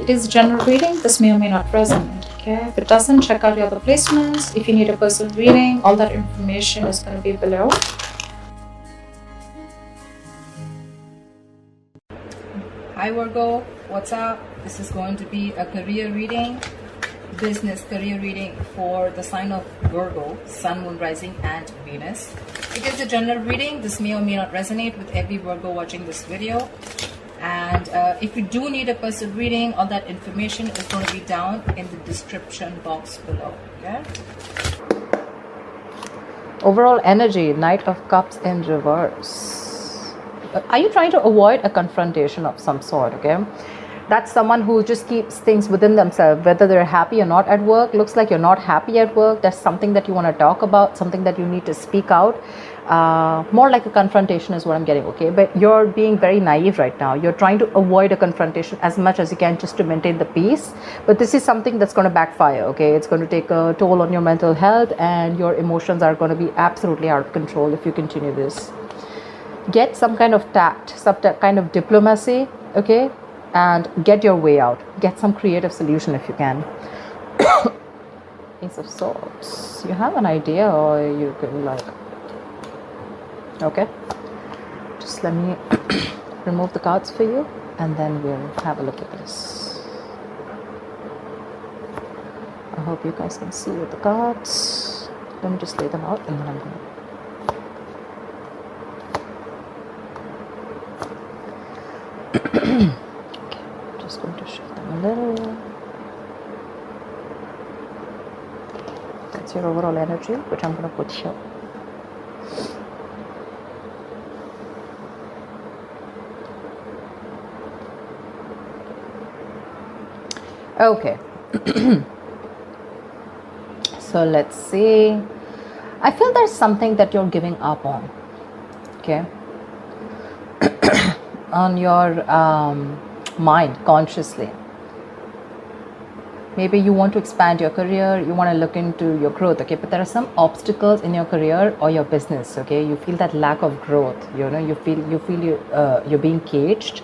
It is general reading. This may or may not resonate. Okay, if it doesn't, check out your other placements. If you need a personal reading, all that information is going to be below. Hi Virgo, what's up? This is going to be a career reading, business career reading for the sign of Virgo, Sun, Moon, Rising and Venus. It is a general reading. This may or may not resonate with every Virgo watching this video. And if you do need a personal reading, all that information is going to be down in the description box below. Okay? Overall energy, Knight of Cups in reverse. Are you trying to avoid a confrontation of some sort? Okay, that's someone who just keeps things within themselves, whether they're happy or not at work. Looks like you're not happy at work. There's something that you want to talk about, something that you need to speak out. More like a confrontation is what I'm getting. Okay, but you're being very naive right now. You're trying to avoid a confrontation as much as you can just to maintain the peace, but this is something that's going to backfire. Okay, it's going to take a toll on your mental health, and your emotions are going to be absolutely out of control if you continue this. Get some kind of tact, some kind of diplomacy, okay, and get your way out. Get some creative solution if you can. Ace of Swords. You have an idea, or you can like, okay, just let me remove the cards for you, and then we'll have a look at this. I hope you guys can see with the cards. Let me just lay them out, and then I'm going to okay, just going to shift them a little. That's your overall energy, which I'm going to put here. Okay. So let's see. I feel there's something that you're giving up on. Okay. On your mind consciously. Maybe you want to expand your career, you want to look into your growth, okay, but there are some obstacles in your career or your business. Okay, you feel that lack of growth, you know, you feel you're being caged.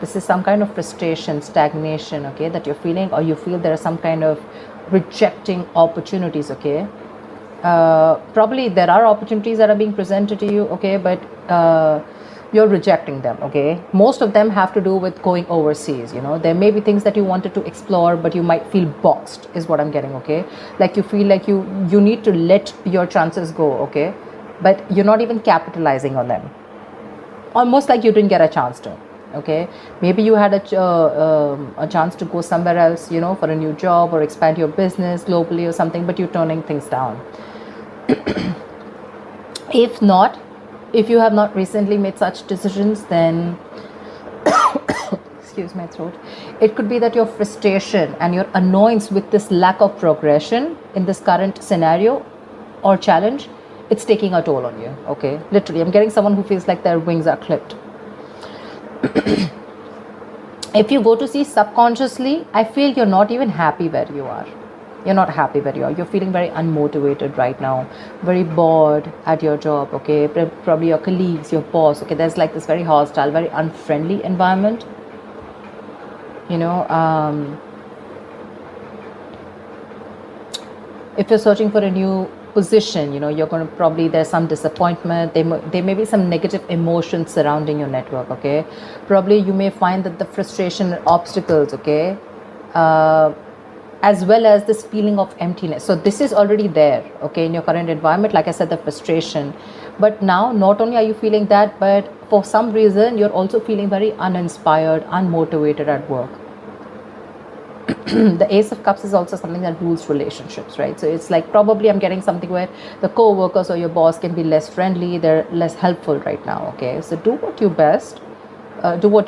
This is some kind of frustration, stagnation, okay, that you're feeling, or you feel there are some kind of rejecting opportunities. Okay, probably there are opportunities that are being presented to you, okay, but you're rejecting them. Okay, most of them have to do with going overseas. You know, there may be things that you wanted to explore, but you might feel boxed is what I'm getting. Okay, like you feel like you need to let your chances go. Okay, but you're not even capitalizing on them, almost like you didn't get a chance to. Okay, maybe you had a chance to go somewhere else, you know, for a new job or expand your business globally or something, but you're turning things down. If not, if you have not recently made such decisions, then excuse my throat, it could be that your frustration and your annoyance with this lack of progression in this current scenario or challenge, it's taking a toll on you. Okay, literally, I'm getting someone who feels like their wings are clipped. If you go to see subconsciously, I feel you're not even happy where you are. You're not happy where you are. You're feeling very unmotivated right now, very bored at your job. Okay, probably your colleagues, your boss. Okay, there's like this very hostile, very unfriendly environment. You know, if you're searching for a new position, you know, you're going to probably, there's some disappointment, there may be some negative emotions surrounding your network. Okay, probably you may find that the frustration and obstacles, okay, as well as this feeling of emptiness, so this is already there, okay, in your current environment. Like I said, the frustration, but now not only are you feeling that, but for some reason you're also feeling very uninspired, unmotivated at work. The Ace of Cups is also something that rules relationships, right? So it's like probably I'm getting something where the co-workers or your boss can be less friendly, they're less helpful right now. Okay, so do what you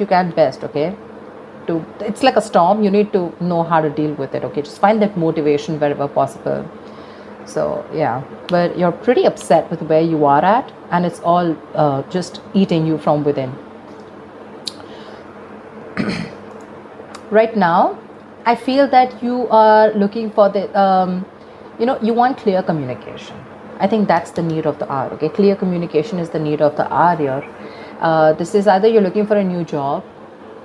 can best. Okay, it's like a storm, you need to know how to deal with it. Okay, just find that motivation wherever possible. So yeah, but you're pretty upset with where you are at, and it's all just eating you from within. Right now I feel that you are looking for the, you know, you want clear communication. I think that's the need of the hour. Okay, clear communication is the need of the hour here. This is either you're looking for a new job,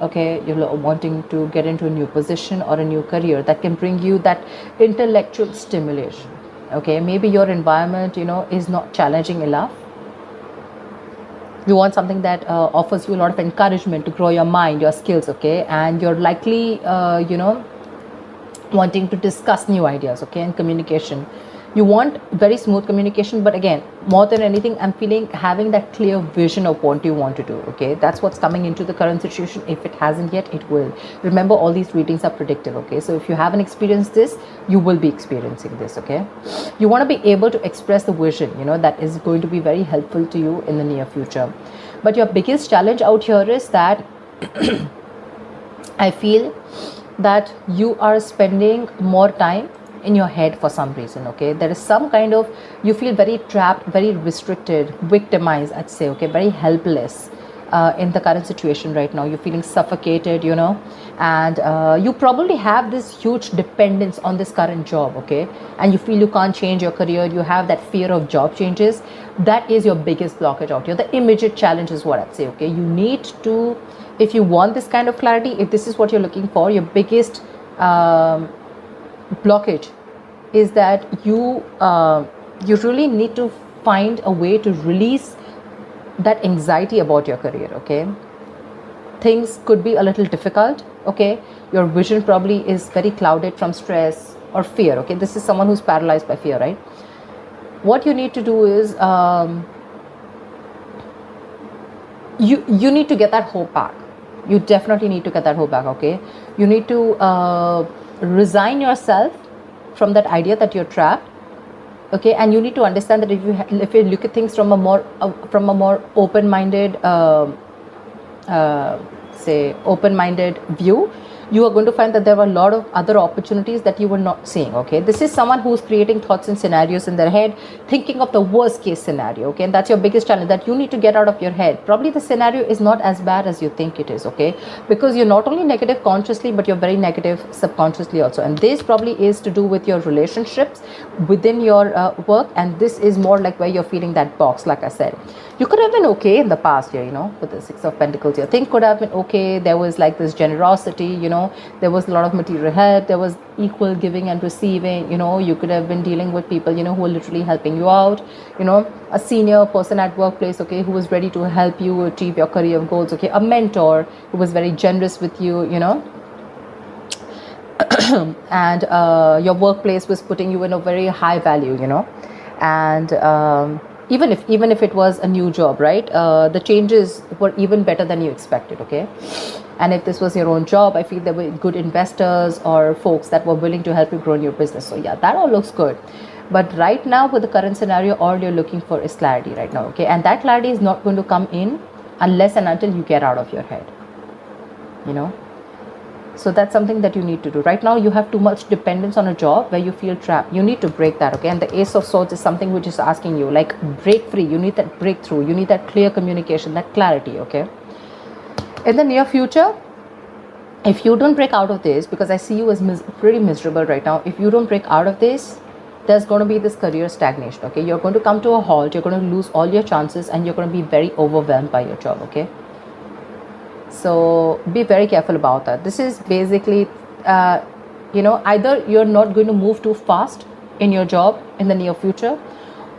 okay? You're wanting to get into a new position or a new career that can bring you that intellectual stimulation, okay? Maybe your environment, is not challenging enough. You want something that offers you a lot of encouragement to grow your mind, your skills, okay? And you're likely, wanting to discuss new ideas, okay? And communication, you want very smooth communication, but again, more than anything, I'm feeling having that clear vision of what you want to do, okay? That's what's coming into the current situation. If it hasn't yet, it will. Remember, all these readings are predictive, okay? So if you haven't experienced this, you will be experiencing this, okay? You want to be able to express the vision, that is going to be very helpful to you in the near future. But your biggest challenge out here is that I feel that you are spending more time in your head for some reason, okay? There is some kind of, you feel very trapped, very restricted, victimized, I'd say, okay? Very helpless in the current situation right now. You're feeling suffocated, and you probably have this huge dependence on this current job, okay? And you feel you can't change your career. You have that fear of job changes. That is your biggest blockage out here. The immediate challenge is what I'd say, okay? You need to, if you want this kind of clarity, if this is what you're looking for, your biggest blockage is that you really need to find a way to release that anxiety about your career, okay? Things could be a little difficult, okay? Your vision probably is very clouded from stress or fear, okay? This is someone who's paralyzed by fear, right? What you need to do is you need to get that hope back. You definitely need to get that hope back, okay? You need to resign yourself from that idea that you're trapped, okay? And you need to understand that if you look at things from a more open-minded open-minded view, you are going to find that there are a lot of other opportunities that you were not seeing, okay? This is someone who's creating thoughts and scenarios in their head, thinking of the worst case scenario, okay? And that's your biggest challenge, that you need to get out of your head. Probably the scenario is not as bad as you think it is, okay? Because you're not only negative consciously, but you're very negative subconsciously also. And this probably is to do with your relationships within your work. And this is more like where you're feeling that box, like I said. You could have been okay in the past year, with the Six of Pentacles here. Things could have been okay. There was like this generosity, there was a lot of material help. There was equal giving and receiving, you could have been dealing with people, who were literally helping you out, a senior person at workplace, okay, who was ready to help you achieve your career goals, okay, a mentor who was very generous with you, and your workplace was putting you in a very high value, and even if it was a new job, right, the changes were even better than you expected, okay? And if this was your own job, I feel there were good investors or folks that were willing to help you grow in your business. So yeah, that all looks good. But right now, with the current scenario, all you're looking for is clarity right now, okay? And that clarity is not going to come in unless and until you get out of your head, So that's something that you need to do. Right now, you have too much dependence on a job where you feel trapped. You need to break that, okay? And the Ace of Swords is something which is asking you, like, break free. You need that breakthrough. You need that clear communication, that clarity, okay? In the near future, if you don't break out of this, because I see you as pretty miserable right now, if you don't break out of this, there's going to be this career stagnation, okay? You're going to come to a halt. You're going to lose all your chances, and you're going to be very overwhelmed by your job, okay? So be very careful about that. This is basically, either you're not going to move too fast in your job in the near future,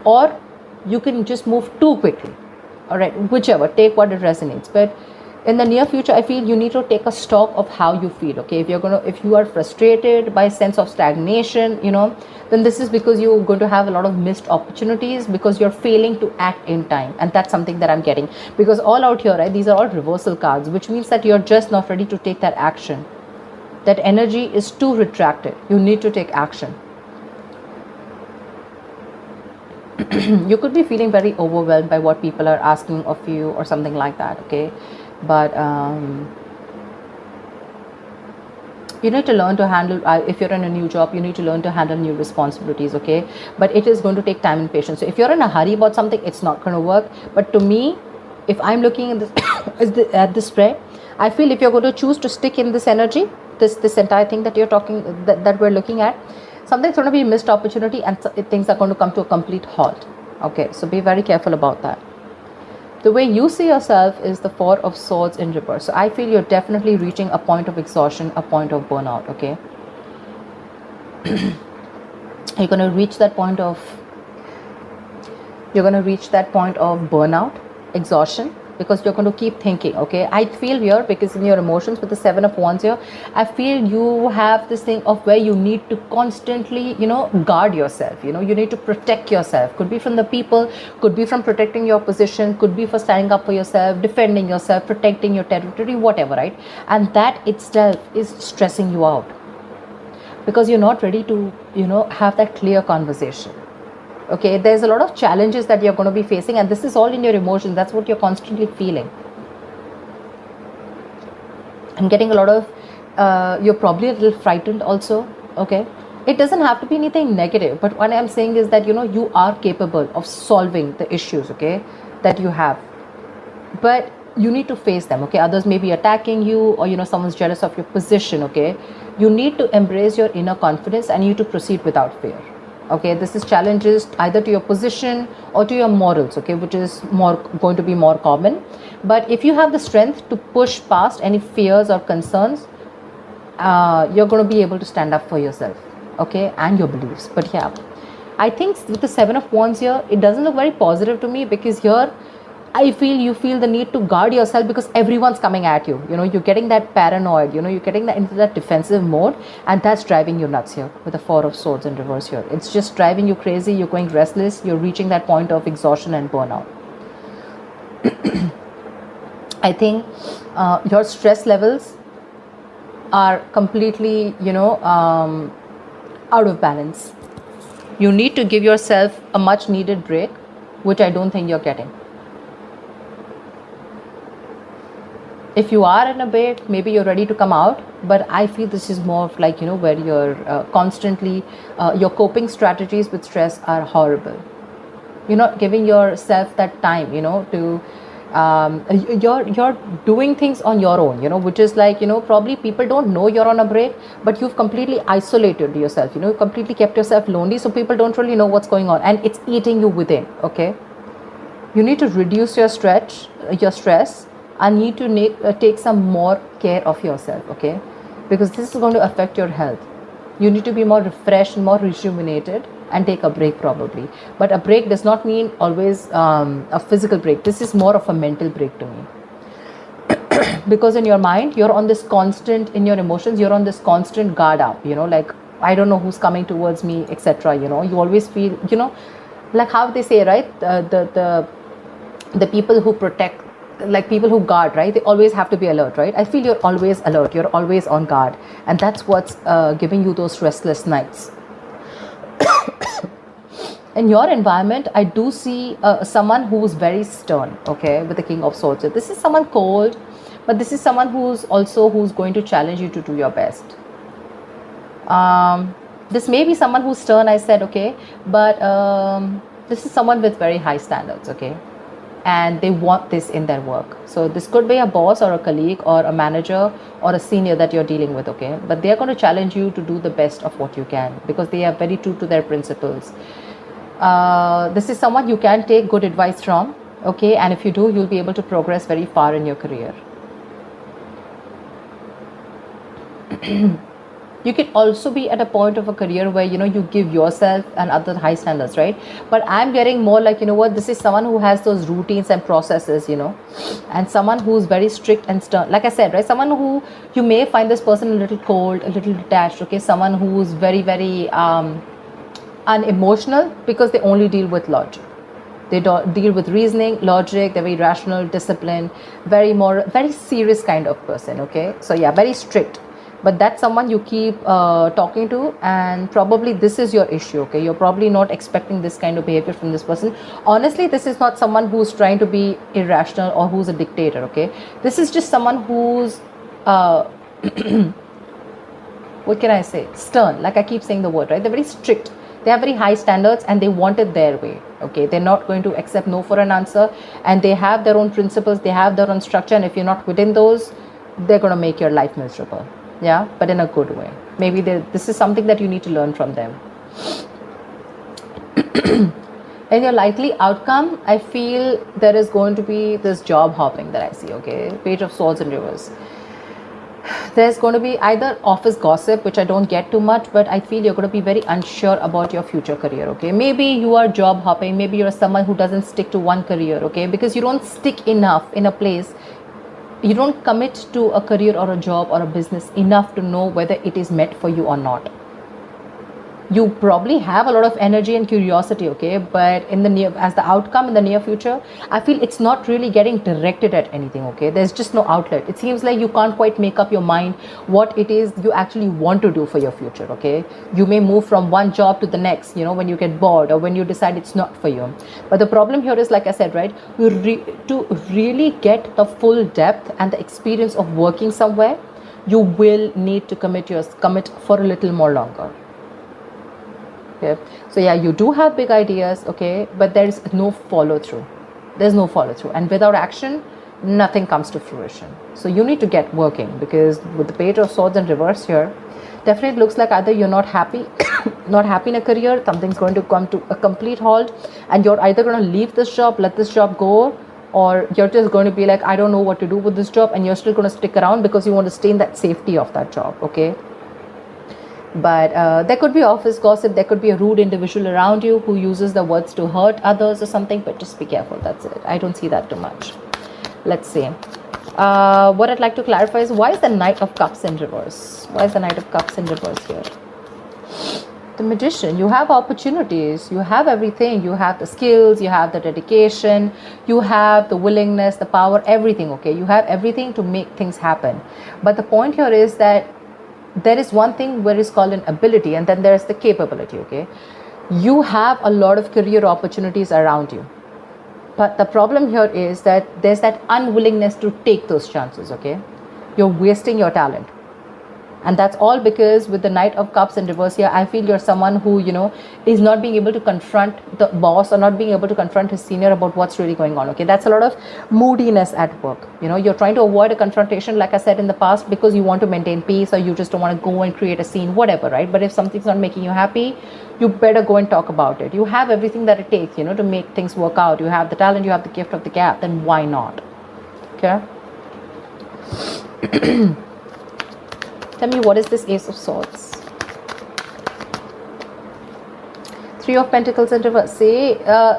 or you can just move too quickly. All right, whichever, take what it resonates. But in the near future, I feel you need to take a stock of how you feel, okay? If you are frustrated by a sense of stagnation, then this is because you're going to have a lot of missed opportunities because you're failing to act in time. And that's something that I'm getting, because all out here, right, these are all reversal cards, which means that you're just not ready to take that action. That energy is too retracted. You need to take action. You could be feeling very overwhelmed by what people are asking of you or something like that, okay? But you need to learn to handle, if you're in a new job, you need to learn to handle new responsibilities, okay? But it is going to take time and patience. So if you're in a hurry about something, it's not going to work. But to me, if I'm looking at this spread, I feel if you're going to choose to stick in this energy, this entire thing that you're talking, that we're looking at, something's going to be a missed opportunity, and things are going to come to a complete halt, okay? So be very careful about that. The way you see yourself is the Four of Swords in reverse. So I feel you're definitely reaching a point of exhaustion, a point of burnout, okay? You're going to reach that point of burnout, exhaustion, because you're going to keep thinking, okay? I feel here, because in your emotions with the Seven of Wands here, I feel you have this thing of where you need to constantly, guard yourself, you need to protect yourself. Could be from the people, could be from protecting your position, could be for standing up for yourself, defending yourself, protecting your territory, whatever, right? And that itself is stressing you out, because you're not ready to, have that clear conversation. Okay, there's a lot of challenges that you're going to be facing, and this is all in your emotions. That's what you're constantly feeling. I'm getting a lot of, you're probably a little frightened also, okay? It doesn't have to be anything negative, but what I'm saying is that, you are capable of solving the issues, okay, that you have. But you need to face them, okay? Others may be attacking you, or, someone's jealous of your position, okay? You need to embrace your inner confidence, and you need to proceed without fear. Okay, this is challenges either to your position or to your morals, okay, which is going to be more common. But if you have the strength to push past any fears or concerns, you're going to be able to stand up for yourself, okay, and your beliefs. But yeah, I think with the Seven of Wands here, it doesn't look very positive to me, because here I feel you feel the need to guard yourself because everyone's coming at you. You're getting that paranoid, you're getting that into that defensive mode, and that's driving you nuts here with the Four of Swords in reverse here. It's just driving you crazy. You're going restless. You're reaching that point of exhaustion and burnout. I think your stress levels are completely, out of balance. You need to give yourself a much needed break, which I don't think you're getting. If you are in a break, maybe you're ready to come out, but I feel this is more of like, where you're constantly, your coping strategies with stress are horrible. You're not giving yourself that time, to, you're doing things on your own, which is like, probably people don't know you're on a break, but you've completely isolated yourself, completely kept yourself lonely, so people don't really know what's going on, and it's eating you within, okay? You need to reduce your stress, and need to take some more care of yourself, okay? Because this is going to affect your health. You need to be more refreshed, more rejuvenated, and take a break probably. But a break does not mean always a physical break. This is more of a mental break to me. Because in your mind, you're on this constant, in your emotions, you're on this constant guard up, like, I don't know who's coming towards me, etc. You always feel, like how they say, right? The people who protect, like people who guard, right? They always have to be alert, right? I feel you're always alert. You're always on guard. And that's what's giving you those restless nights. In your environment, I do see someone who's very stern, okay, with the King of Swords. This is someone cold, but this is someone who's going to challenge you to do your best. This may be someone who's stern, I said, okay, but this is someone with very high standards, okay? And they want this in their work. So this could be a boss or a colleague or a manager or a senior that you're dealing with, okay? But they're going to challenge you to do the best of what you can, because they are very true to their principles. This is someone you can take good advice from, okay? And if you do, you'll be able to progress very far in your career. You can also be at a point of a career where, you give yourself and other high standards, right? But I'm getting more like, this is someone who has those routines and processes, and someone who's very strict and stern. Like I said, right? Someone who, you may find this person a little cold, a little detached, okay? Someone who's very, very unemotional, because they only deal with logic. They don't deal with reasoning, logic. They're very rational, disciplined, very serious kind of person, okay? So yeah, very strict. But that's someone you keep talking to, and probably this is your issue, okay? You're probably not expecting this kind of behavior from this person. Honestly, this is not someone who's trying to be irrational or who's a dictator, okay? This is just someone who's, what can I say? Stern, like I keep saying the word, right? They're very strict. They have very high standards and they want it their way, okay? They're not going to accept no for an answer, and they have their own principles, they have their own structure, and if you're not within those, they're going to make your life miserable. Yeah, but in a good way. Maybe this is something that you need to learn from them. In your likely outcome, I feel there is going to be this job hopping that I see, okay? Page of Swords in reverse. There's going to be either office gossip, which I don't get too much, but I feel you're going to be very unsure about your future career, okay? Maybe you are job hopping, maybe you're someone who doesn't stick to one career, okay? Because you don't stick enough in a place, you don't commit to a career or a job or a business enough to know whether it is meant for you or not. You probably have a lot of energy and curiosity, okay, but in the near, as the outcome in the near future, I feel it's not really getting directed at anything, okay? There's just no outlet. It seems like you can't quite make up your mind what it is you actually want to do for your future, okay? You may move from one job to the next, you know, when you get bored or when you decide it's not for you. But the problem here is, like I said, right, to really get the full depth and the experience of working somewhere, you will need to commit for a little more longer. Okay. So yeah, you do have big ideas, okay, but there is no follow through. There's no follow through, and without action, nothing comes to fruition. So you need to get working, because with the Page of Swords in reverse here, definitely looks like either you're not happy, not happy in a career, something's going to come to a complete halt, and you're either going to leave this job, let this job go, or you're just going to be like, I don't know what to do with this job, and you're still going to stick around because you want to stay in that safety of that job, okay? But there could be office gossip, there could be a rude individual around you who uses the words to hurt others or something, but just be careful, that's it. I don't see that too much. Let's see. What I'd like to clarify is, why is the Knight of Cups in reverse? Why is the Knight of Cups in reverse here? The Magician. You have opportunities, you have everything, you have the skills, you have the dedication, you have the willingness, the power, everything, okay? You have everything to make things happen. But the point here is that there is one thing where it's called an ability, and then there's the capability, okay? You have a lot of career opportunities around you, but the problem here is that there's that unwillingness to take those chances, okay? You're wasting your talent. And that's all because with the Knight of Cups in reverse here, I feel you're someone who, you know, is not being able to confront the boss or not being able to confront his senior about what's really going on, okay? That's a lot of moodiness at work. You know, you're trying to avoid a confrontation, like I said in the past, because you want to maintain peace, or you just don't want to go and create a scene, whatever, right? But if something's not making you happy, you better go and talk about it. You have everything that it takes, you know, to make things work out. You have the talent, you have the gift of the gab, then why not? Okay? Tell me, what is this Ace of Swords? Three of Pentacles in reverse. Say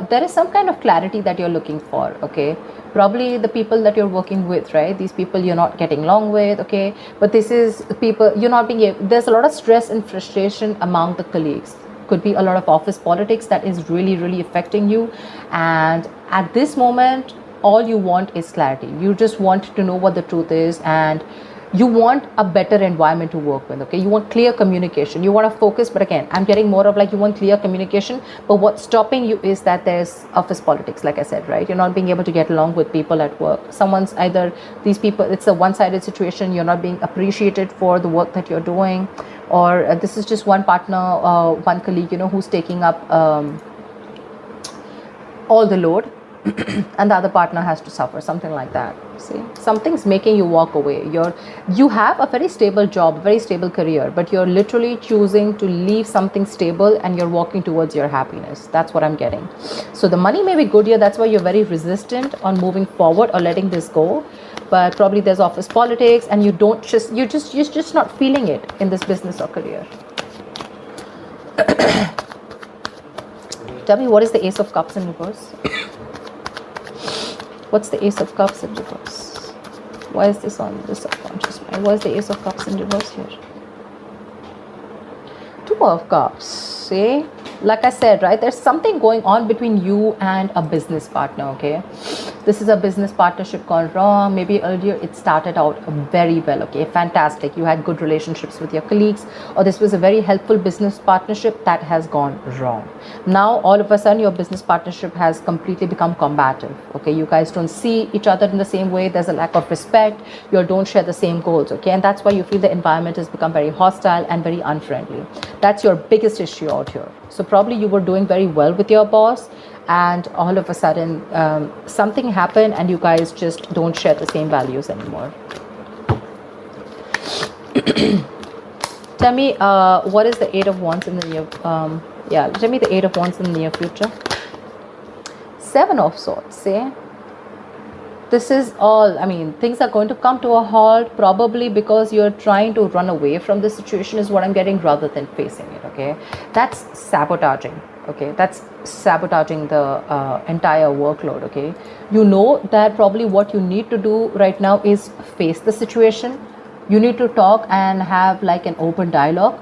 there is some kind of clarity that you're looking for, okay? Probably the people that you're working with, right? These people you're not getting along with, okay? But this is people you're not being able, there's a lot of stress and frustration among the colleagues. Could be a lot of office politics that is really, really affecting you. And at this moment, all you want is clarity. You just want to know what the truth is, and you want a better environment to work with, okay? You want clear communication, you want to focus, but again, I'm getting more of like you want clear communication, but what's stopping you is that there's office politics, like I said, right? You're not being able to get along with people at work. Someone's either, these people, it's a one-sided situation, you're not being appreciated for the work that you're doing, or this is just one partner, one colleague, you know, who's taking up all the load, and the other partner has to suffer, something like that. See, something's making you walk away. You have a very stable job, very stable career, but you're literally choosing to leave something stable, and you're walking towards your happiness. That's what I'm getting. So the money may be good here, that's why you're very resistant on moving forward or letting this go. But probably there's office politics, and you're just not feeling it in this business or career. Tell me, what is the Ace of Cups in reverse? What's the Ace of Cups in reverse? Why is this on the subconscious mind? Why is the Ace of Cups in reverse here? Two of Cups. See? Like I said, right? There's something going on between you and a business partner, okay? This is a business partnership gone wrong. Maybe earlier it started out very well, okay? Fantastic. You had good relationships with your colleagues, or this was a very helpful business partnership that has gone wrong. Now, all of a sudden, your business partnership has completely become combative, okay? You guys don't see each other in the same way. There's a lack of respect. You don't share the same goals, okay? And that's why you feel the environment has become very hostile and very unfriendly. That's your biggest issue out here. So probably you were doing very well with your boss, and all of a sudden something happened and you guys just don't share the same values anymore. Tell me, what is the Eight of Wands in the near tell me the Eight of Wands in the near future. Seven of Swords, see? This is all, I mean, things are going to come to a halt, probably because you're trying to run away from the situation is what I'm getting, rather than facing it, okay? That's sabotaging, okay? That's sabotaging the entire workload, okay? You know that probably what you need to do right now is face the situation. You need to talk and have like an open dialogue.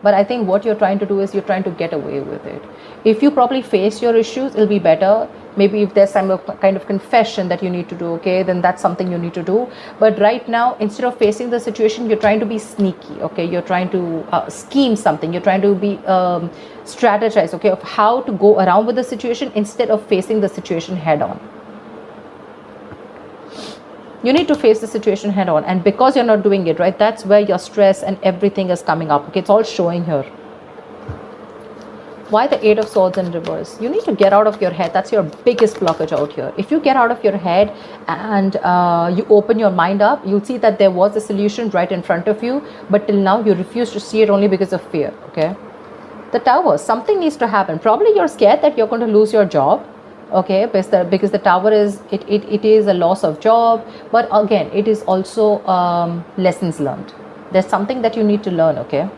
But I think what you're trying to do is you're trying to get away with it. If you probably face your issues, it'll be better. Maybe if there's some kind of confession that you need to do, okay, then that's something you need to do. But right now, instead of facing the situation, you're trying to be sneaky, okay? You're trying to scheme something. You're trying to be strategize, okay, of how to go around with the situation instead of facing the situation head on. You need to face the situation head on, and because you're not doing it, right, that's where your stress and everything is coming up, okay? It's all showing here. Why the Eight of Swords in reverse? You need to get out of your head. That's your biggest blockage out here. If you get out of your head and you open your mind up, you'll see that there was a solution right in front of you, but till now you refuse to see it only because of fear, okay? The Tower, something needs to happen. Probably you're scared that you're going to lose your job, okay, because the Tower is, it is a loss of job, but again, it is also lessons learned. There's something that you need to learn, okay?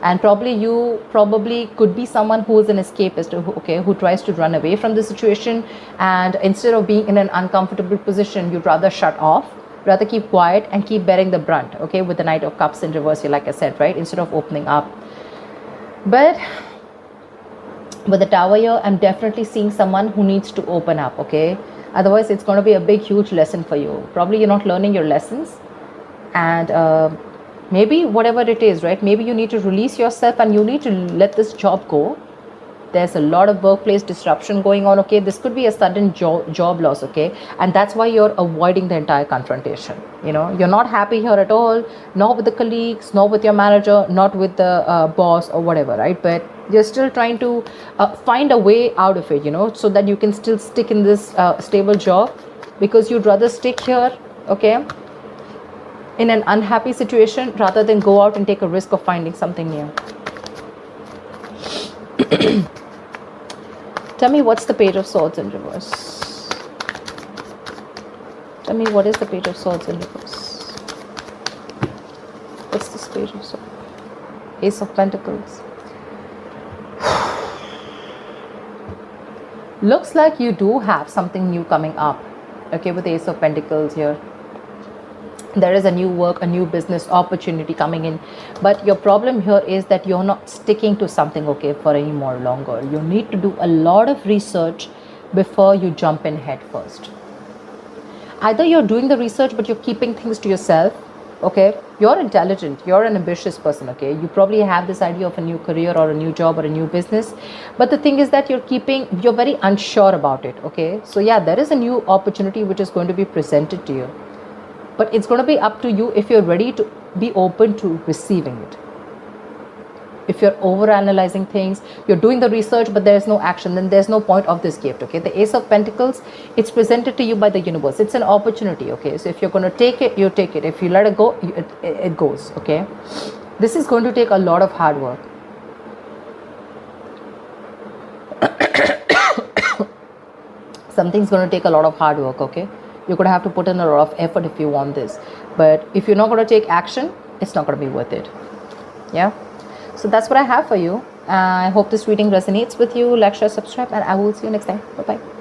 And probably could be someone who is an escapist, okay, who tries to run away from the situation, and instead of being in an uncomfortable position, you'd rather shut off, rather keep quiet and keep bearing the brunt, okay, with the Knight of Cups in reverse, like I said, right, instead of opening up. But with the Tower here, I'm definitely seeing someone who needs to open up, okay? Otherwise, it's going to be a big, huge lesson for you. Probably you're not learning your lessons, and maybe whatever it is, right? Maybe you need to release yourself and you need to let this job go. There's a lot of workplace disruption going on, okay? This could be a sudden job loss, okay? And that's why you're avoiding the entire confrontation. You know, you're not happy here at all, not with the colleagues, not with your manager, not with the boss or whatever, right? But you're still trying to find a way out of it, you know, so that you can still stick in this stable job, because you'd rather stick here, okay, in an unhappy situation rather than go out and take a risk of finding something new. Tell me, what's the Page of Swords in reverse? Tell me, what is the Page of Swords in reverse? What's this Page of Swords? Ace of Pentacles. Looks like you do have something new coming up, okay, with the Ace of Pentacles here. There is a new work, a new business opportunity coming in, but your problem here is that you're not sticking to something, okay, for any more longer. You need to do a lot of research before you jump in head first. Either you're doing the research but you're keeping things to yourself, okay? You're intelligent, you're an ambitious person, okay? You probably have this idea of a new career or a new job or a new business, but the thing is that you're very unsure about it, okay? So yeah, there is a new opportunity which is going to be presented to you. But it's going to be up to you if you're ready to be open to receiving it. If you're overanalyzing things, you're doing the research, but there's no action, then there's no point of this gift, okay? The Ace of Pentacles, it's presented to you by the universe. It's an opportunity, okay? So if you're going to take it, you take it. If you let it go, it goes, okay? This is going to take a lot of hard work. Something's going to take a lot of hard work, okay? You're going to have to put in a lot of effort if you want this. But if you're not going to take action, it's not going to be worth it. Yeah? So that's what I have for you. I hope this reading resonates with you. Like, share, subscribe, and I will see you next time. Bye-bye.